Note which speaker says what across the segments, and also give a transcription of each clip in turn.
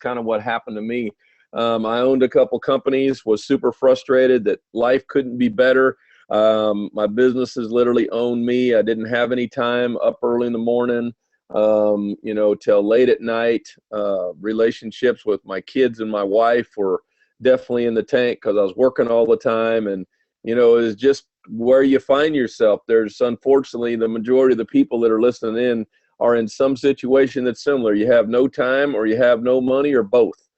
Speaker 1: kind of what happened to me. I owned a couple companies, was super frustrated that life couldn't be better. My businesses literally owned me. I didn't have any time up early in the morning, till late at night. Relationships with my kids and my wife were definitely in the tank because I was working all the time. And, it was just where you find yourself. There's, unfortunately, the majority of the people that are listening in are in some situation that's similar. You have no time, or you have no money, or both.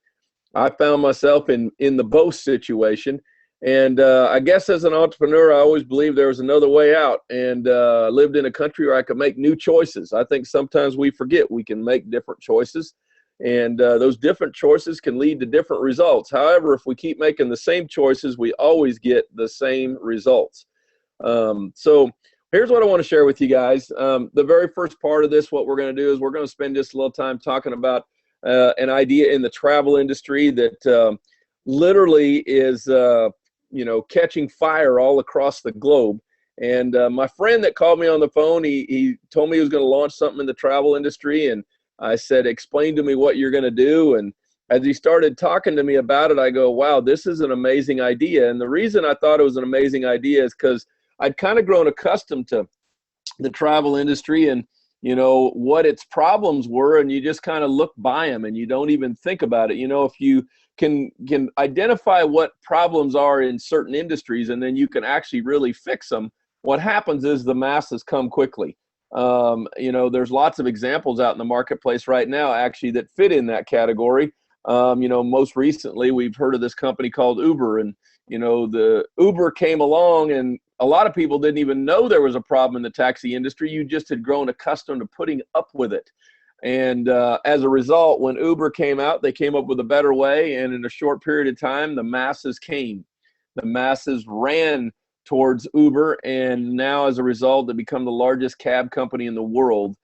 Speaker 1: I found myself in the both situation. And I guess as an entrepreneur, I always believed there was another way out, and lived in a country where I could make new choices. I think sometimes we forget we can make different choices, and those different choices can lead to different results. However, if we keep making the same choices, we always get the same results. So here's what I want to share with you guys. The very first part of this, what we're going to do is we're going to spend just a little time talking about an idea in the travel industry that literally is catching fire all across the globe. And my friend that called me on the phone, he told me he was going to launch something in the travel industry. And I said, explain to me what you're going to do. And as he started talking to me about it, I go, wow, this is an amazing idea. And the reason I thought it was an amazing idea is because I'd kind of grown accustomed to the travel industry and, what its problems were. And you just kind of look by them and you don't even think about it. If you can identify what problems are in certain industries, and then you can actually really fix them, what happens is the masses come quickly. There's lots of examples out in the marketplace right now actually that fit in that category. Most recently we've heard of this company called Uber, and the Uber came along, and a lot of people didn't even know there was a problem in the taxi industry. You just had grown accustomed to putting up with it. And as a result, when Uber came out, they came up with a better way. And in a short period of time, the masses came. The masses ran towards Uber. And now, as a result, they become the largest cab company in the world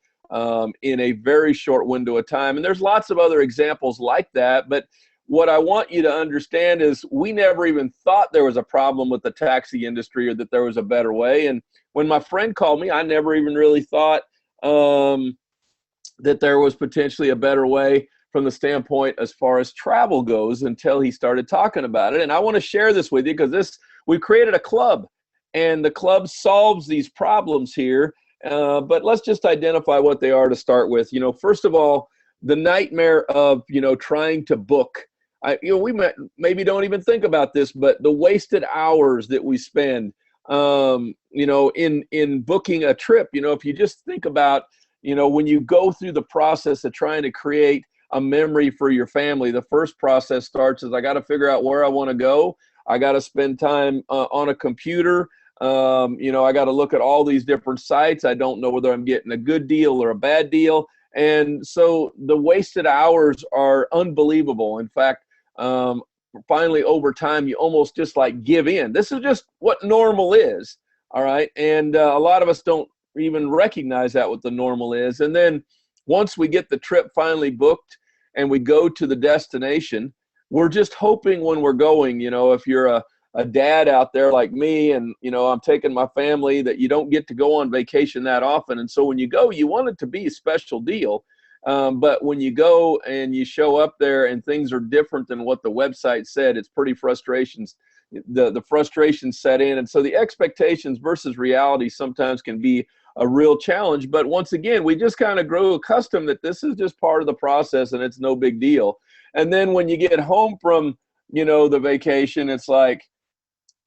Speaker 1: in a very short window of time. And there's lots of other examples like that. But what I want you to understand is we never even thought there was a problem with the taxi industry or that there was a better way. And when my friend called me, I never even really thought that there was potentially a better way from the standpoint as far as travel goes until he started talking about it. And I want to share this with you because we created a club, and the club solves these problems here. But let's just identify what they are to start with. First of all, the nightmare of, trying to book. We maybe don't even think about this, but the wasted hours that we spend, in booking a trip. If you just think about, when you go through the process of trying to create a memory for your family, the first process starts is I got to figure out where I want to go. I got to spend time on a computer. I got to look at all these different sites. I don't know whether I'm getting a good deal or a bad deal. And so the wasted hours are unbelievable. In fact, finally, over time, you almost just like give in. This is just what normal is. All right. And a lot of us don't even recognize that what the normal is. And then once we get the trip finally booked and we go to the destination, we're just hoping when we're going, if you're a dad out there like me and, I'm taking my family, that you don't get to go on vacation that often. And so when you go, you want it to be a special deal. But when you go and you show up there and things are different than what the website said, it's pretty frustrations. The frustrations set in. And so the expectations versus reality sometimes can be a real challenge. But once again, we just kind of grow accustomed that this is just part of the process and it's no big deal. And then when you get home from, the vacation, it's like,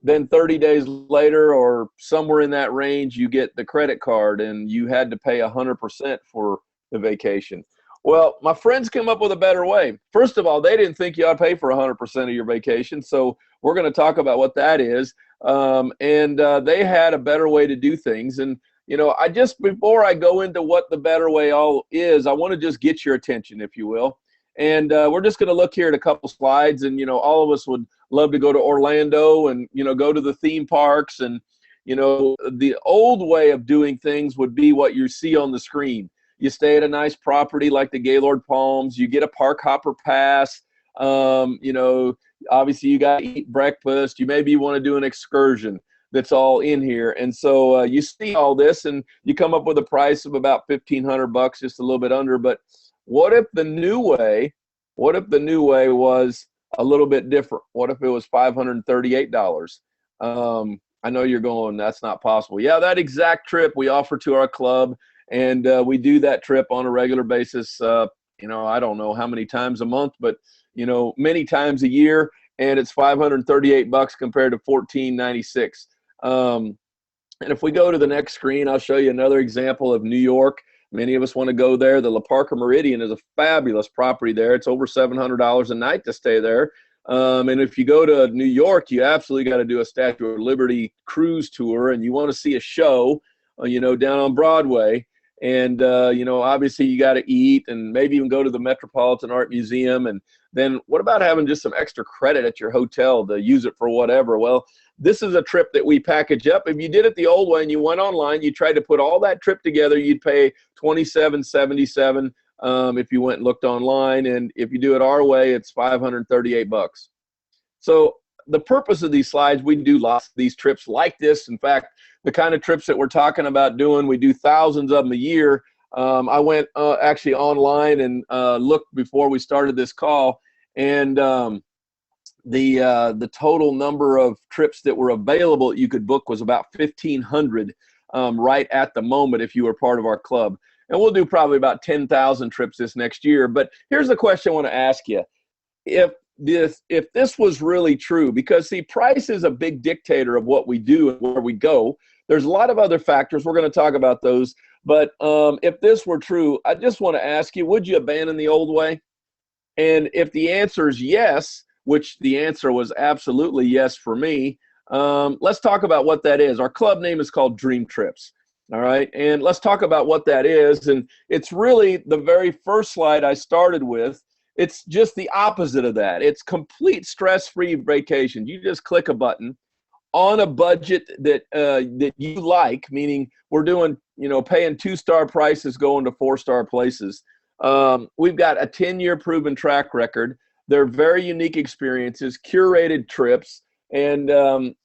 Speaker 1: then 30 days later or somewhere in that range, you get the credit card and you had to pay 100% for the vacation. Well, my friends came up with a better way. First of all, they didn't think you ought to pay for 100% of your vacation. So we're going to talk about what that is. They had a better way to do things. And, before I go into what the better way all is, I want to just get your attention, if you will. And we're just going to look here at a couple slides. And, all of us would love to go to Orlando and, go to the theme parks. And, the old way of doing things would be what you see on the screen. You stay at a nice property like the Gaylord Palms. You get a park hopper pass. Obviously you got to eat breakfast. You maybe want to do an excursion. That's all in here. And so you see all this and you come up with a price of about $1,500, just a little bit under. But what if the new way What if the new way was a little bit different? What if it was $538? I know you're going, that's not possible. Yeah, that exact trip we offer to our club, and we do that trip on a regular basis. I don't know how many times a month, but many times a year, and it's $538 compared to $1496. And if we go to the next screen, I'll show you another example of New York. Many of us want to go there. The La Parka Meridian is a fabulous property there. It's over $700 a night to stay there. And if you go to New York, you absolutely got to do a Statue of Liberty cruise tour, and you want to see a show, down on Broadway. And, obviously you got to eat and maybe even go to the Metropolitan Art Museum. And then what about having just some extra credit at your hotel to use it for whatever? Well, this is a trip that we package up. If you did it the old way and you went online, you tried to put all that trip together, you'd pay $27.77 if you went and looked online. And if you do it our way, it's $538. So the purpose of these slides, we do lots of these trips like this. In fact, the kind of trips that we're talking about doing, we do thousands of them a year. I went actually online and looked before we started this call, and the total number of trips that were available that you could book was about 1,500 right at the moment if you were part of our club. And we'll do probably about 10,000 trips this next year. But here's the question I want to ask you. If this was really true, because see, price is a big dictator of what we do and where we go. There's a lot of other factors. We're going to talk about those. But if this were true, I just want to ask you, would you abandon the old way? And if the answer is yes, which the answer was absolutely yes for me, let's talk about what that is. Our club name is called Dream Trips. All right. And let's talk about what that is. And it's really the very first slide I started with. It's just the opposite of that. It's complete stress-free vacation. You just click a button on a budget that you like, meaning we're doing, paying 2-star prices going to 4-star places. We've got a 10-year proven track record. They're very unique experiences, curated trips. And, the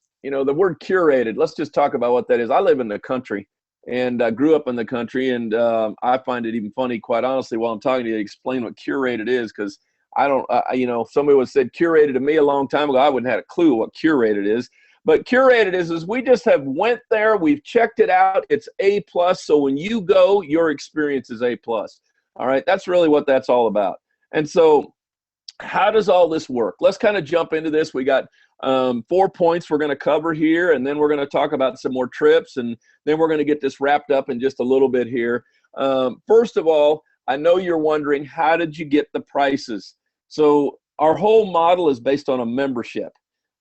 Speaker 1: word curated, let's just talk about what that is. I live in the country and I grew up in the country, and I find it even funny, quite honestly, while I'm talking to you, to explain what curated is, because I don't, if somebody would have said curated to me a long time ago, I wouldn't have had a clue what curated is. But curated is we just have went there, we've checked it out, it's A+, so when you go, your experience is A+. All right, that's really what that's all about. And so how does all this work? Let's kind of jump into this. We got 4 points we're going to cover here, and then we're going to talk about some more trips, and then we're going to get this wrapped up in just a little bit here. First of all, I know you're wondering, how did you get the prices? So our whole model is based on a membership.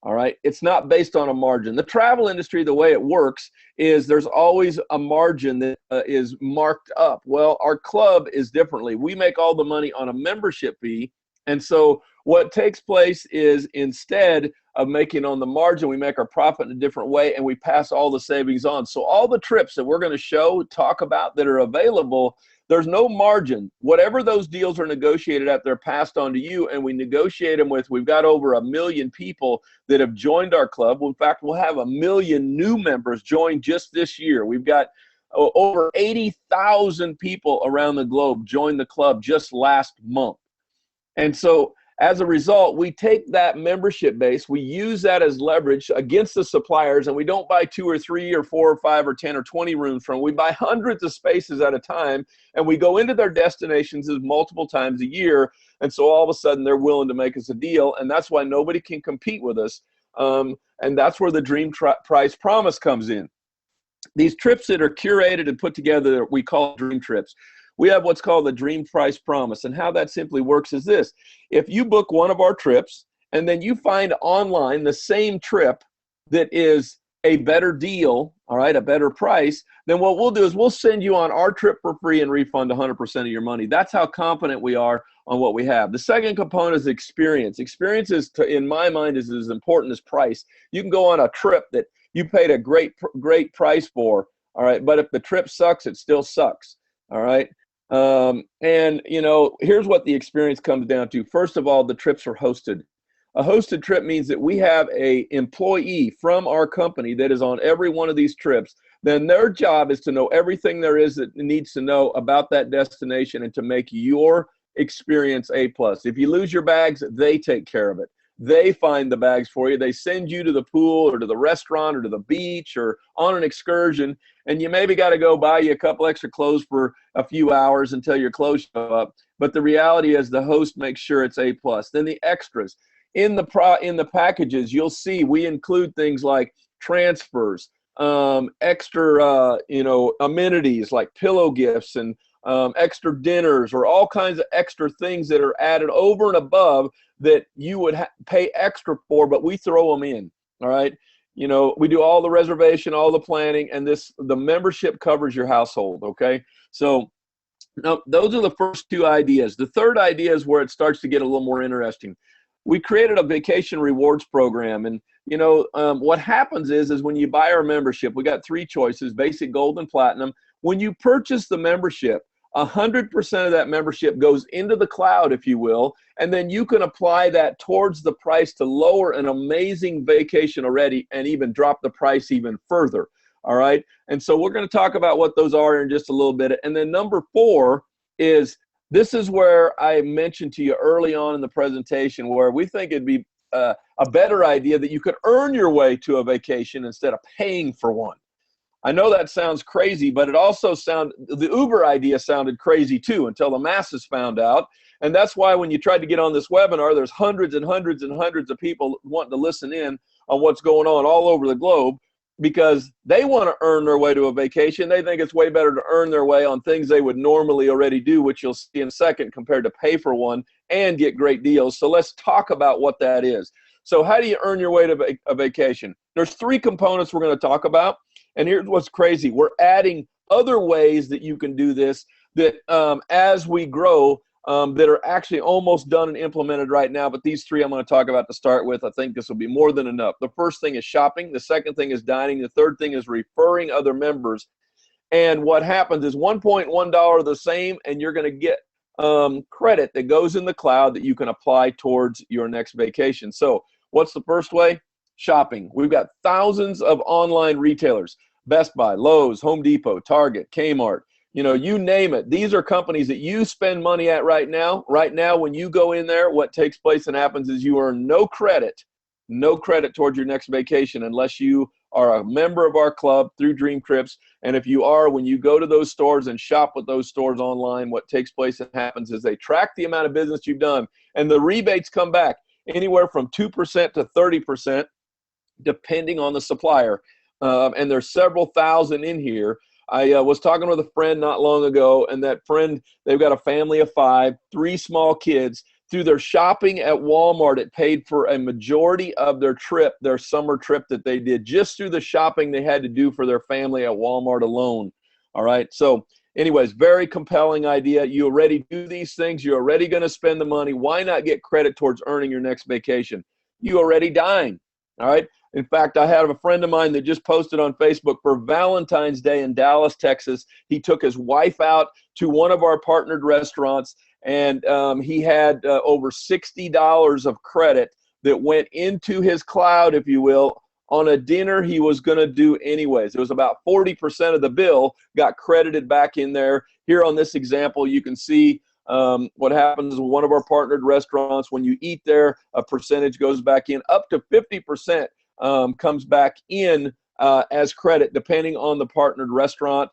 Speaker 1: All right. It's not based on a margin. The travel industry, the way it works is there's always a margin that is marked up. Well, our club is differently. We make all the money on a membership fee. And so what takes place is, instead of making on the margin, we make our profit in a different way, and we pass all the savings on. So all the trips that we're going to talk about that are available, there's no margin. Whatever those deals are negotiated at, they're passed on to you, and we negotiate them with, we've got over 1 million people that have joined our club. In fact, we'll have 1 million new members join just this year. We've got over 80,000 people around the globe join the club just last month. And so as a result, we take that membership base, we use that as leverage against the suppliers, and we don't buy 2 or 3 or 4 or 5 or 10 or 20 rooms from them. We buy hundreds of spaces at a time, and we go into their destinations multiple times a year. And so all of a sudden they're willing to make us a deal, and that's why nobody can compete with us. And that's where the Dream Price Promise comes in. These trips that are curated and put together, we call Dream Trips. We have what's called the Dream Price Promise. And how that simply works is this. If you book one of our trips and then you find online the same trip that is a better deal, all right, a better price, then what we'll do is we'll send you on our trip for free and refund 100% of your money. That's how confident we are on what we have. The second component is experience. Experience is, in my mind, is as important as price. You can go on a trip that you paid a great price for, all right, but if the trip sucks, it still sucks, all right? And here's what the experience comes down to. First of all, the trips are hosted. A hosted trip means that we have an employee from our company that is on every one of these trips. Then their job is to know everything there is that it needs to know about that destination and to make your experience A+. If you lose your bags, they take care of it. They find the bags for you. They send you to the pool or to the restaurant or to the beach or on an excursion, and you maybe got to go buy you a couple extra clothes for a few hours until your clothes show up. But the reality is the host makes sure it's A+. Then the extras. In the packages, you'll see we include things like transfers, extra amenities like pillow gifts and extra dinners, or all kinds of extra things that are added over and above that you would pay extra for, but we throw them in. All right. We do all the reservation, all the planning, and the membership covers your household. Okay. So now those are the first two ideas. The third idea is where it starts to get a little more interesting. We created a vacation rewards program, and what happens is when you buy our membership, we got three choices: basic, gold, and platinum. When you purchase the membership, 100% of that membership goes into the cloud, if you will, and then you can apply that towards the price to lower an amazing vacation already and even drop the price even further. All right. And so we're going to talk about what those are in just a little bit. And then number 4 is, this is where I mentioned to you early on in the presentation, where we think it'd be a better idea that you could earn your way to a vacation instead of paying for one. I know that sounds crazy, but it also the Uber idea sounded crazy too, until the masses found out. And that's why when you tried to get on this webinar, there's hundreds and hundreds and hundreds of people wanting to listen in on what's going on all over the globe, because they want to earn their way to a vacation. They think it's way better to earn their way on things they would normally already do, which you'll see in a second, compared to pay for one and get great deals. So let's talk about what that is. So how do you earn your way to a vacation? There's 3 components we're going to talk about. And here's what's crazy. We're adding other ways that you can do this that as we grow, that are actually almost done and implemented right now. But these 3 I'm going to talk about to start with. I think this will be more than enough. The first thing is shopping. The second thing is dining. The third thing is referring other members. And what happens is $1.1 the same, and you're going to get credit that goes in the cloud that you can apply towards your next vacation. So what's the first way? Shopping. We've got thousands of online retailers: Best Buy, Lowe's, Home Depot, Target, Kmart, you name it. These are companies that you spend money at right now. Right now, when you go in there, what takes place and happens is you earn no credit towards your next vacation unless you are a member of our club through Dream Trips. And if you are, when you go to those stores and shop with those stores online, what takes place and happens is they track the amount of business you've done, and the rebates come back anywhere from 2% to 30%. Depending on the supplier. And there's several thousand in here. I was talking with a friend not long ago, and that friend, they've got a family of 5, 3 small kids. Through their shopping at Walmart, it paid for a majority of their trip, their summer trip that they did, just through the shopping they had to do for their family at Walmart alone. All right. So anyways, very compelling idea. You already do these things. You're already going to spend the money. Why not get credit towards earning your next vacation? You already dine. All right. In fact, I have a friend of mine that just posted on Facebook for Valentine's Day in Dallas, Texas. He took his wife out to one of our partnered restaurants, and he had over $60 of credit that went into his cloud, if you will, on a dinner he was going to do anyways. It was about 40% of the bill got credited back in there. Here on this example, you can see what happens in one of our partnered restaurants. When you eat there, a percentage goes back in. Up to 50% comes back in as credit, depending on the partnered restaurant.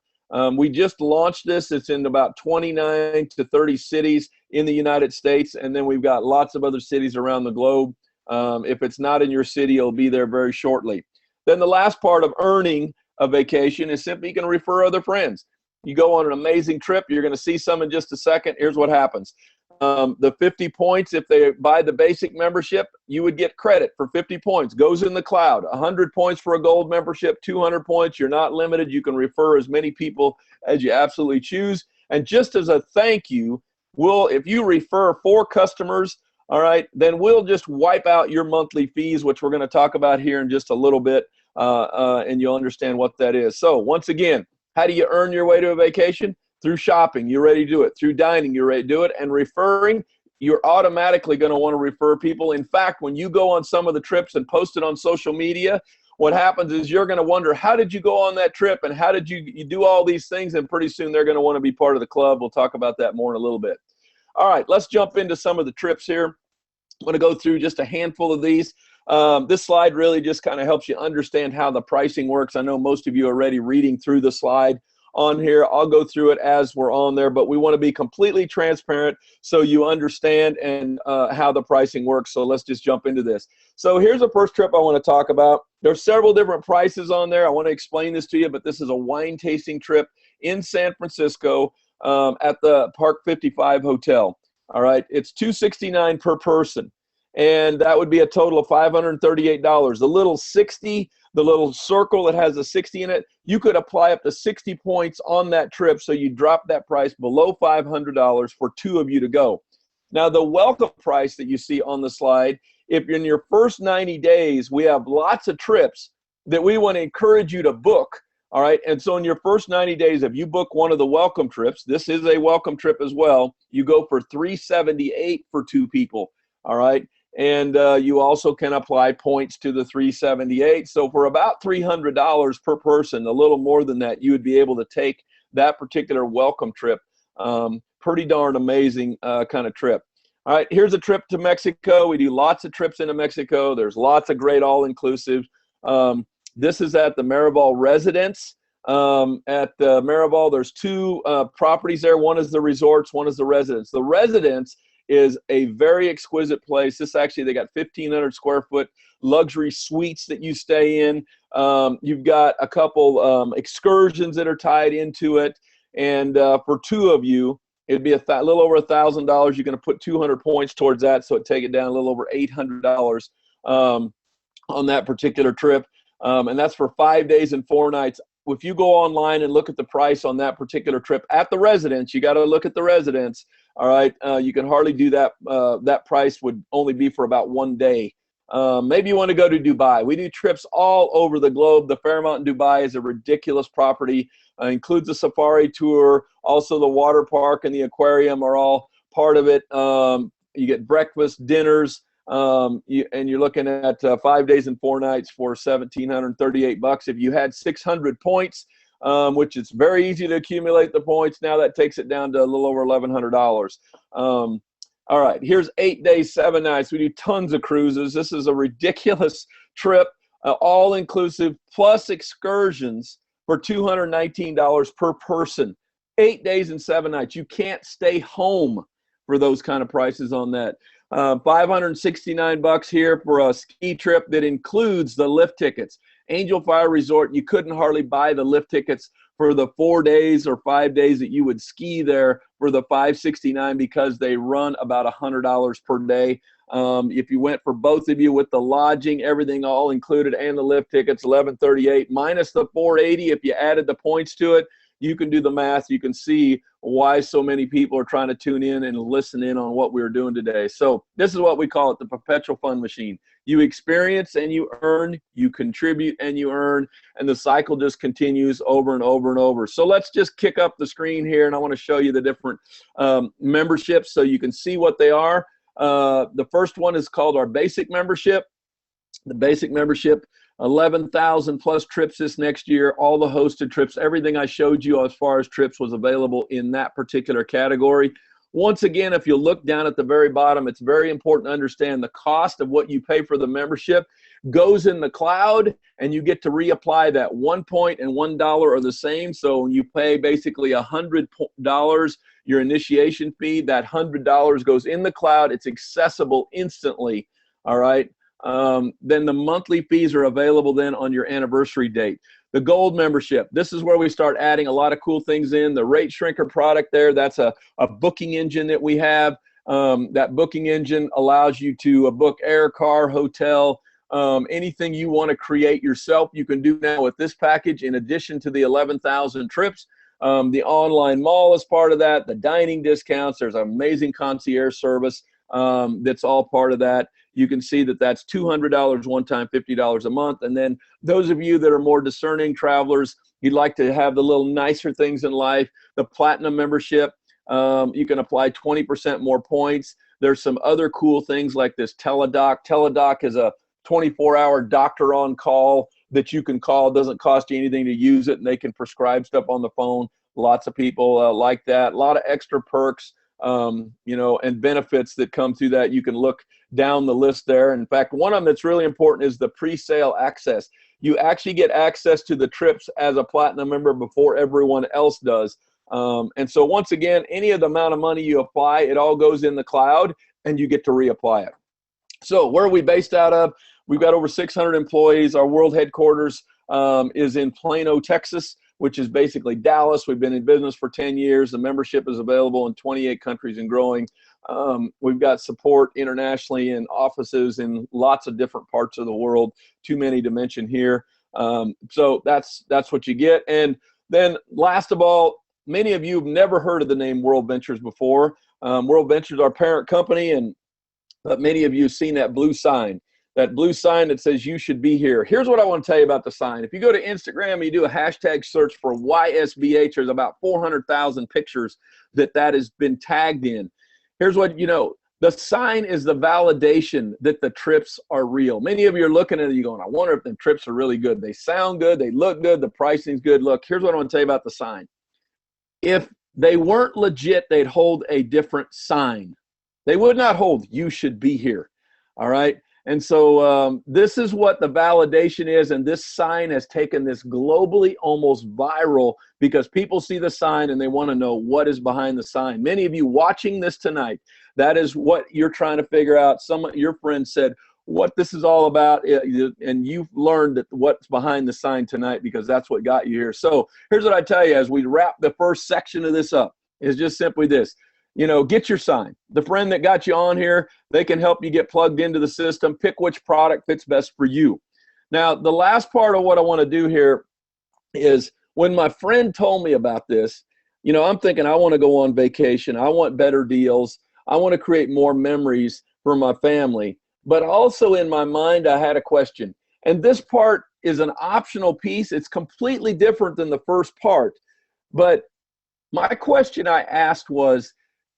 Speaker 1: We just launched this. It's in about 29 to 30 cities in the United States, and then we've got lots of other cities around the globe. If it's not in your city, it'll be there very shortly. Then the last part of earning a vacation is simply you can refer other friends. You go on an amazing trip. You're going to see some in just a second. Here's what happens. The 50 points, if they buy the basic membership, you would get credit for 50 points. Goes in the cloud. 100 points for a gold membership, 200 points. You're not limited. You can refer as many people as you absolutely choose. And just as a thank you, if you refer 4 customers, all right, then we'll just wipe out your monthly fees, which we're going to talk about here in just a little bit, and you'll understand what that is. So once again, how do you earn your way to a vacation? Through shopping, you're ready to do it. Through dining, you're ready to do it. And referring, you're automatically going to want to refer people. In fact, when you go on some of the trips and post it on social media, what happens is you're going to wonder, how did you go on that trip, and how did you do all these things? And pretty soon they're going to want to be part of the club. We'll talk about that more in a little bit. All right, let's jump into some of the trips here. I'm going to go through just a handful of these. This slide really just kind of helps you understand how the pricing works. I know most of you are already reading through the slide on here. I'll go through it as we're on there, but we want to be completely transparent so you understand and how the pricing works. So let's just jump into this. So here's the first trip I want to talk about. There's several different prices on there. I want to explain this to you, but this is a wine tasting trip in San Francisco at the Park 55 Hotel. All right, it's $269 per person, and that would be a total of $538. The little 60, the little circle that has a 60 in it, you could apply up to 60 points on that trip, so you drop that price below $500 for two of you to go. Now, the welcome price that you see on the slide, if you're in your first 90 days, we have lots of trips that we want to encourage you to book. All right, and so in your first 90 days, if you book one of the welcome trips, this is a welcome trip as well, you go for $378 for two people. All right, and you also can apply points to the $378. So for about $300 per person, a little more than that, you would be able to take that particular welcome trip. Pretty darn amazing kind of trip. All right, here's a trip to Mexico. We do lots of trips into Mexico. There's lots of great all-inclusive. This is at the Miraval Residence. At the Miraval, there's two properties there. One is the resorts, one is the residence. The residence is a very exquisite place. This actually, they got 1,500 square foot luxury suites that you stay in. You've got a couple excursions that are tied into it. And for two of you, it'd be a little over $1,000. You're going to put 200 points towards that, so it'd take it down a little over $800 on that particular trip. And that's for 5 days and 4 nights. If you go online and look at the price on that particular trip at the residence, you got to look at the residence. All right, you can hardly do that. That price would only be for about 1 day. Maybe you want to go to Dubai. We do trips all over the globe. The Fairmont in Dubai is a ridiculous property. Includes a safari tour. Also, the water park and the aquarium are all part of it. You get breakfast, dinners. And you're looking at 5 days and 4 nights for $1,738. If you had 600 points, which it's very easy to accumulate the points, now that takes it down to a little over $1,100. All right, here's 8 days, 7 nights. We do tons of cruises. This is a ridiculous trip, all inclusive plus excursions for $219 per person. 8 days and 7 nights. You can't stay home for those kind of prices on that. $569 here for a ski trip that includes the lift tickets. Angel Fire Resort, you couldn't hardly buy the lift tickets for the 4 days or 5 days that you would ski there for the $569 because they run about $100 per day. If you went for both of you with the lodging, everything all included, and the lift tickets, $1,138 minus the $480. If you added the points to it, you can do the math. You can see why so many people are trying to tune in and listen in on what we're doing today. So this is what we call it, the perpetual fun machine. You experience and you earn, you contribute and you earn, and the cycle just continues over and over and over. So let's just kick up the screen here, and I want to show you the different memberships so you can see what they are. The first one is called our basic membership. The basic membership, 11,000 plus trips this next year, all the hosted trips, everything I showed you as far as trips was available in that particular category. Once again, if you look down at the very bottom, it's very important to understand the cost of what you pay for the membership goes in the cloud, and you get to reapply that. 1 point and $1 are the same. So you pay basically $100, your initiation fee. That $100 goes in the cloud. It's accessible instantly. All right. Then the monthly fees are available then on your anniversary date. The gold membership, this is where we start adding a lot of cool things in. The rate shrinker product there, that's a booking engine that we have. That booking engine allows you to book air, car, hotel, anything you want to create yourself. You can do now with this package in addition to the 11,000 trips. The online mall is part of that. The dining discounts, there's an amazing concierge service that's all part of that. You can see that that's $200 one time, $50 a month. And then those of you that are more discerning travelers, you'd like to have the little nicer things in life, the platinum membership, you can apply 20% more points. There's some other cool things like this Teladoc. Teladoc is a 24-hour doctor on call that you can call. It doesn't cost you anything to use it, and they can prescribe stuff on the phone. Lots of people like that. A lot of extra perks. you know, and benefits that come through that. You can look down the list there. In fact, one of them that's really important is the pre-sale access. You actually get access to the trips as a platinum member before everyone else does. And so once again, any of the amount of money you apply, it all goes in the cloud and you get to reapply it. So where are we based out of? We've got over 600 employees. Our world headquarters is in Plano, Texas, which is basically Dallas. We've been in business for 10 years. The membership is available in 28 countries and growing. We've got support internationally in offices in lots of different parts of the world, too many to mention here. So that's what you get. And then last of all, many of you have never heard of the name World Ventures before. World Ventures, our parent company, but many of you have seen that blue sign that says you should be here. Here's what I want to tell you about the sign. If you go to Instagram and you do a hashtag search for YSVH, there's about 400,000 pictures that has been tagged in. Here's what you know. The sign is the validation that the trips are real. Many of you are looking at it, you're going, I wonder if the trips are really good. They sound good, they look good, the pricing's good. Look, here's what I want to tell you about the sign. If they weren't legit, they'd hold a different sign. They would not hold, you should be here, all right? And so this is what the validation is, and this sign has taken this globally almost viral because people see the sign and they want to know what is behind the sign. Many of you watching this tonight, that is what you're trying to figure out. Some of your friends said what this is all about, and you've learned that what's behind the sign tonight because that's what got you here. So here's what I tell you as we wrap the first section of this up, is just simply this. You know, get your sign. The friend that got you on here, they can help you get plugged into the system. Pick which product fits best for you. Now, the last part of what I want to do here is when my friend told me about this, you know, I'm thinking I want to go on vacation. I want better deals. I want to create more memories for my family. But also in my mind, I had a question. And this part is an optional piece. It's completely different than the first part. But my question I asked was,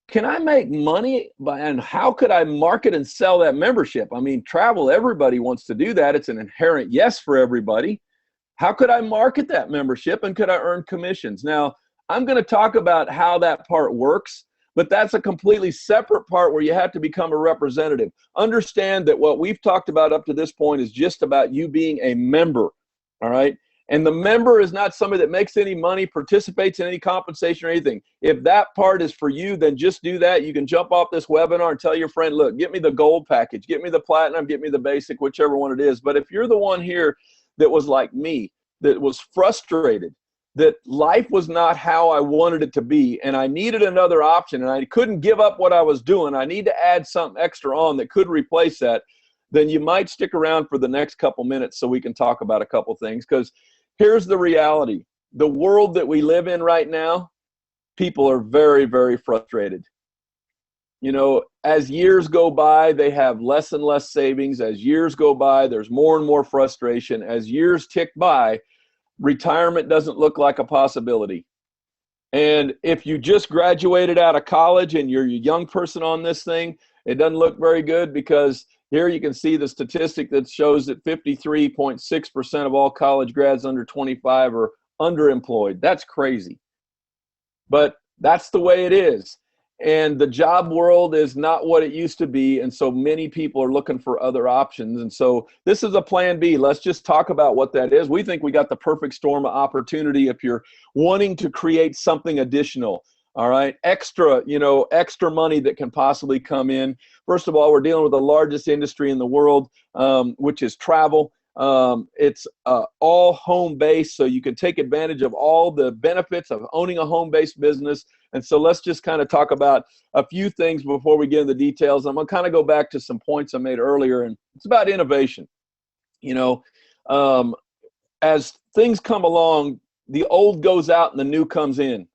Speaker 1: can I make money and how could I market and sell that membership? I mean, travel, everybody wants to do that. It's an inherent yes for everybody. How could I market that membership and could I earn commissions? Now, I'm going to talk about how that part works, but that's a completely separate part where you have to become a representative. Understand that what we've talked about up to this point is just about you being a member, all right? And the member is not somebody that makes any money, participates in any compensation or anything. If that part is for you, then just do that. You can jump off this webinar and tell your friend, look, get me the gold package, get me the platinum, get me the basic, whichever one it is. But if you're the one here that was like me, that was frustrated, that life was not how I wanted it to be, and I needed another option, and I couldn't give up what I was doing, I need to add something extra on that could replace that, then you might stick around for the next couple minutes so we can talk about a couple things. Because here's the reality. The world that we live in right now, people are very, very frustrated. You know, as years go by, they have less and less savings. As years go by, there's more and more frustration. As years tick by, retirement doesn't look like a possibility. And if you just graduated out of college and you're a young person on this thing, it doesn't look very good because here you can see the statistic that shows that 53.6% of all college grads under 25 are underemployed. That's crazy. But that's the way it is. And the job world is not what it used to be. And so many people are looking for other options. And so this is a plan B. Let's just talk about what that is. We think we got the perfect storm of opportunity if you're wanting to create something additional. All right, extra money that can possibly come in. First of all, we're dealing with the largest industry in the world, which is travel. It's all home-based, so you can take advantage of all the benefits of owning a home-based business. And so let's just kind of talk about a few things before we get into the details. I'm going to kind of go back to some points I made earlier, and it's about innovation. You know, as things come along, the old goes out and the new comes in.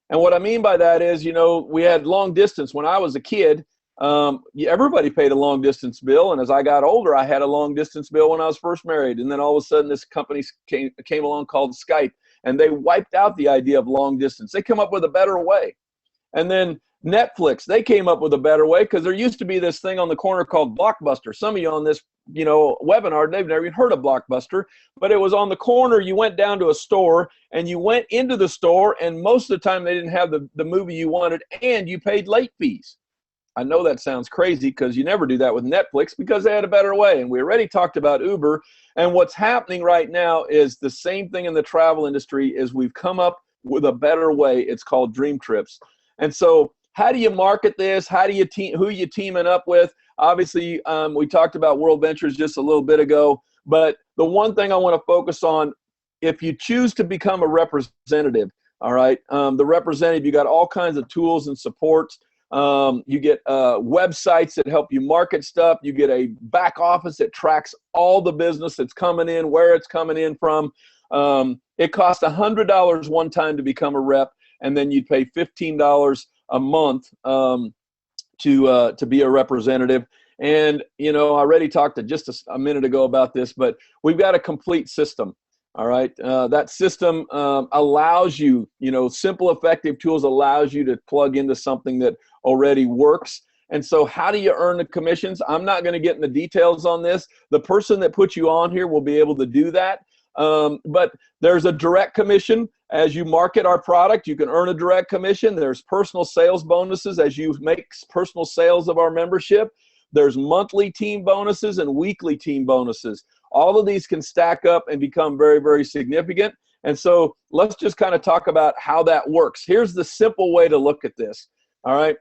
Speaker 1: And what I mean by that is, you know, we had long distance when I was a kid. Everybody paid a long distance bill. And as I got older, I had a long distance bill when I was first married. And then all of a sudden this company came along called Skype, and they wiped out the idea of long distance. They come up with a better way. And then Netflix, they came up with a better way, because there used to be this thing on the corner called Blockbuster. Some of you on this, webinar, they've never even heard of Blockbuster, but it was on the corner. You went down to a store and you went into the store, and most of the time they didn't have the movie you wanted, and you paid late fees. I know that sounds crazy, because you never do that with Netflix, because they had a better way. And we already talked about Uber. And what's happening right now is the same thing in the travel industry. Is we've come up with a better way. It's called Dream Trips. And so how do you market this? How do you who are you teaming up with? Obviously, we talked about World Ventures just a little bit ago. But the one thing I want to focus on, if you choose to become a representative, all right, the representative, you got all kinds of tools and supports. You get websites that help you market stuff. You get a back office that tracks all the business that's coming in, where it's coming in from. It costs $100 one time to become a rep, and then you'd pay $15 a month to be a representative. And, I already talked to just a minute ago about this, but we've got a complete system. All right. That system allows you, simple, effective tools allows you to plug into something that already works. And so how do you earn the commissions? I'm not going to get in the details on this. The person that put you on here will be able to do that. But there's a direct commission. As you market our product, you can earn a direct commission. There's personal sales bonuses as you make personal sales of our membership. There's monthly team bonuses and weekly team bonuses. All of these can stack up and become very, very significant. And so let's just kind of talk about how that works. Here's the simple way to look at this. All right.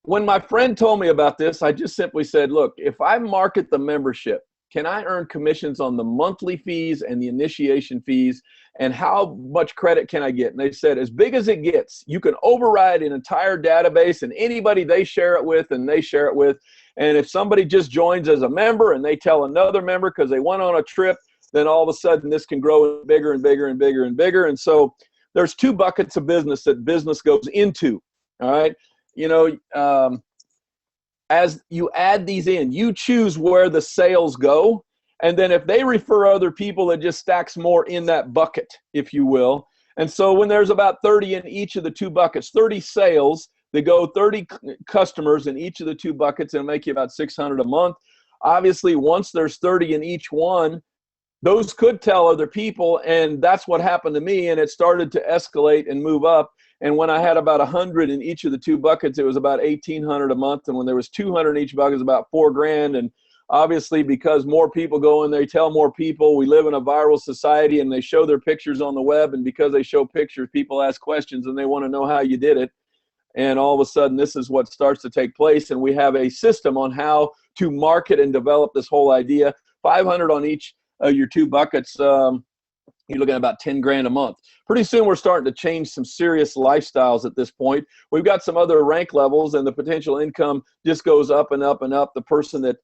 Speaker 1: When my friend told me about this, I just simply said, look, if I market the membership, can I earn commissions on the monthly fees and the initiation fees? And how much credit can I get? And they said, as big as it gets, you can override an entire database, and anybody they share it with and they share it with. And if somebody just joins as a member and they tell another member because they went on a trip, then all of a sudden this can grow bigger and bigger and bigger and bigger. And so there's two buckets of business that business goes into. All right. As you add these in, you choose where the sales go. And then if they refer other people, it just stacks more in that bucket, if you will. And so when there's about 30 in each of the two buckets, 30 sales, they go 30 customers in each of the two buckets, and make you about $600 a month. Obviously, once there's 30 in each one, those could tell other people, and that's what happened to me, and it started to escalate and move up. And when I had about 100 in each of the two buckets, it was about $1,800 a month. And when there was 200 in each bucket, it was about $4,000. And obviously, because more people go in, they tell more people. We live in a viral society, and they show their pictures on the web. And because they show pictures, people ask questions, and they want to know how you did it. And all of a sudden, this is what starts to take place. And we have a system on how to market and develop this whole idea. 500 on each of your two buckets. You're looking at about $10,000 a month. Pretty soon we're starting to change some serious lifestyles at this point. We've got some other rank levels, and the potential income just goes up and up and up. The person that,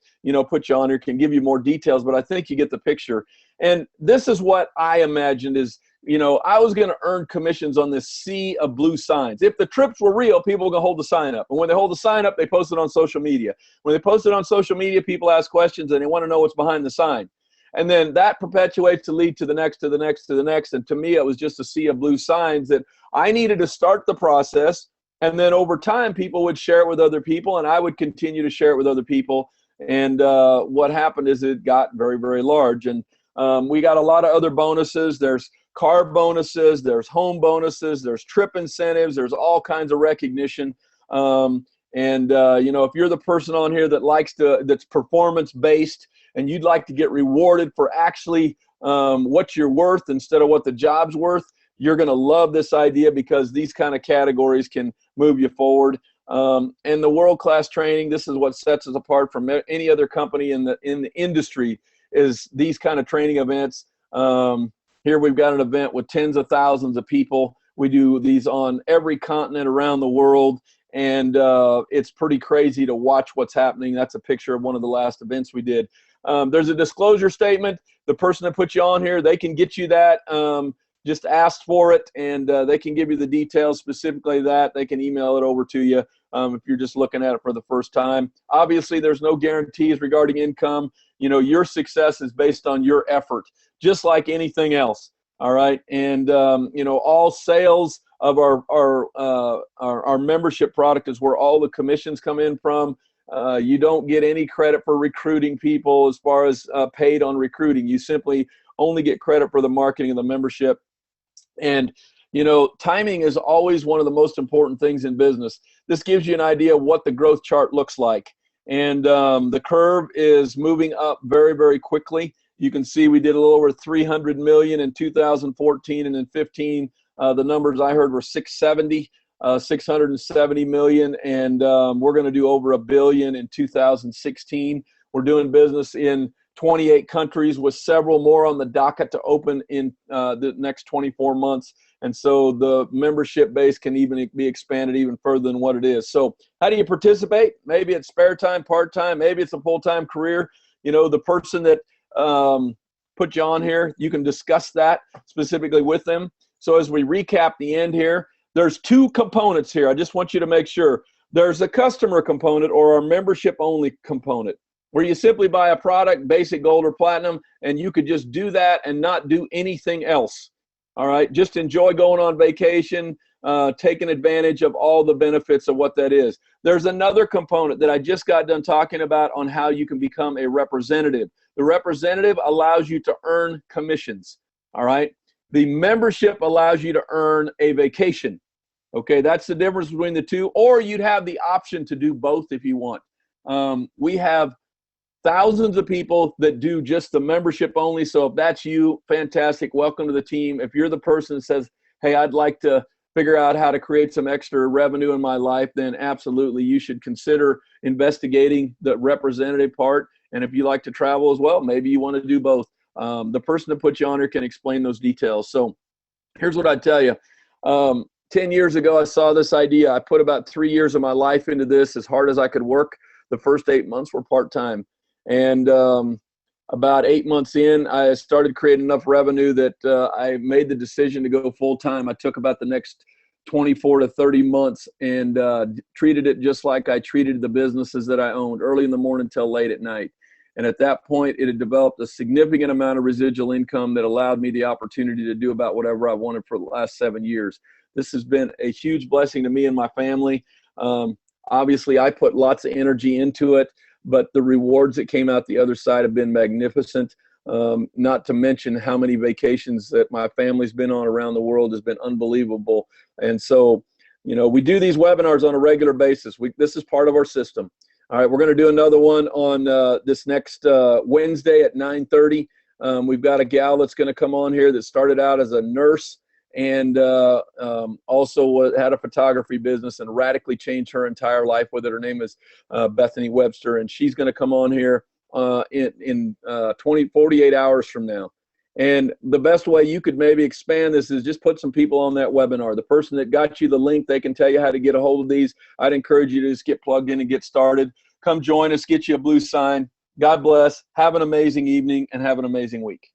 Speaker 1: put you on here can give you more details, but I think you get the picture. And this is what I imagined is, I was going to earn commissions on this sea of blue signs. If the trips were real, people were going to hold the sign up. And when they hold the sign up, they post it on social media. When they post it on social media, people ask questions, and they want to know what's behind the sign. And then that perpetuates to lead to the next, to the next, to the next. And to me, it was just a sea of blue signs that I needed to start the process. And then over time, people would share it with other people, and I would continue to share it with other people. And what happened is it got very, very large. And we got a lot of other bonuses. There's car bonuses, there's home bonuses, there's trip incentives, there's all kinds of recognition. If you're the person on here that that's performance-based, and you'd like to get rewarded for actually what you're worth instead of what the job's worth, you're going to love this idea, because these kind of categories can move you forward. And the world-class training, this is what sets us apart from any other company in the industry, is these kind of training events. Here we've got an event with tens of thousands of people. We do these on every continent around the world. And it's pretty crazy to watch what's happening. That's a picture of one of the last events we did. There's a disclosure statement. The person that put you on here, they can get you that. Just ask for it, and they can give you the details specifically that. They can email it over to you if you're just looking at it for the first time. Obviously, there's no guarantees regarding income. Your success is based on your effort, just like anything else. All right. And, you know, all sales of our membership product is where all the commissions come in from. You don't get any credit for recruiting people as far as paid on recruiting. You simply only get credit for the marketing of the membership. And, you know, timing is always one of the most important things in business. This gives you an idea of what the growth chart looks like. And the curve is moving up very, very quickly. You can see we did a little over 300 million in 2014, and in 15, the numbers I heard were 670 million, and we're going to do over $1 billion in 2016. We're doing business in 28 countries with several more on the docket to open in the next 24 months. And so the membership base can even be expanded even further than what it is. So how do you participate? Maybe it's spare time, part-time, maybe it's a full-time career. You know, the person that put you on here, you can discuss that specifically with them. So as we recap the end here, there's two components here. I just want you to make sure. There's a customer component or our membership only component, where you simply buy a product, basic, gold, or platinum, and you could just do that and not do anything else. All right, just enjoy going on vacation, taking advantage of all the benefits of what that is. There's another component that I just got done talking about on how you can become a representative. The representative allows you to earn commissions. All right, the membership allows you to earn a vacation. Okay, that's the difference between the two, or you'd have the option to do both if you want. We have thousands of people that do just the membership only. So if that's you, fantastic. Welcome to the team. If you're the person that says, hey, I'd like to figure out how to create some extra revenue in my life, then absolutely you should consider investigating the representative part. And if you like to travel as well, maybe you want to do both. The person that put you on here can explain those details. So here's what I tell you. 10 years ago, I saw this idea. I put about 3 years of my life into this as hard as I could work. The first 8 months were part-time. And about 8 months in, I started creating enough revenue that I made the decision to go full-time. I took about the next 24 to 30 months and treated it just like I treated the businesses that I owned, early in the morning till late at night. And at that point, it had developed a significant amount of residual income that allowed me the opportunity to do about whatever I wanted for the last 7 years. This has been a huge blessing to me and my family. Obviously, I put lots of energy into it, but the rewards that came out the other side have been magnificent. Not to mention how many vacations that my family's been on around the world has been unbelievable. And so, you know, we do these webinars on a regular basis. This is part of our system. All right, we're going to do another one on this next Wednesday at 9:30. We've got a gal that's going to come on here that started out as a nurse and also had a photography business and radically changed her entire life with it. Her name is Bethany Webster, and she's going to come on here in 48 hours from now. And the best way you could maybe expand this is just put some people on that webinar. The person that got you the link, they can tell you how to get a hold of these. I'd encourage you to just get plugged in and get started. Come join us, get you a blue sign. God bless. Have an amazing evening and have an amazing week.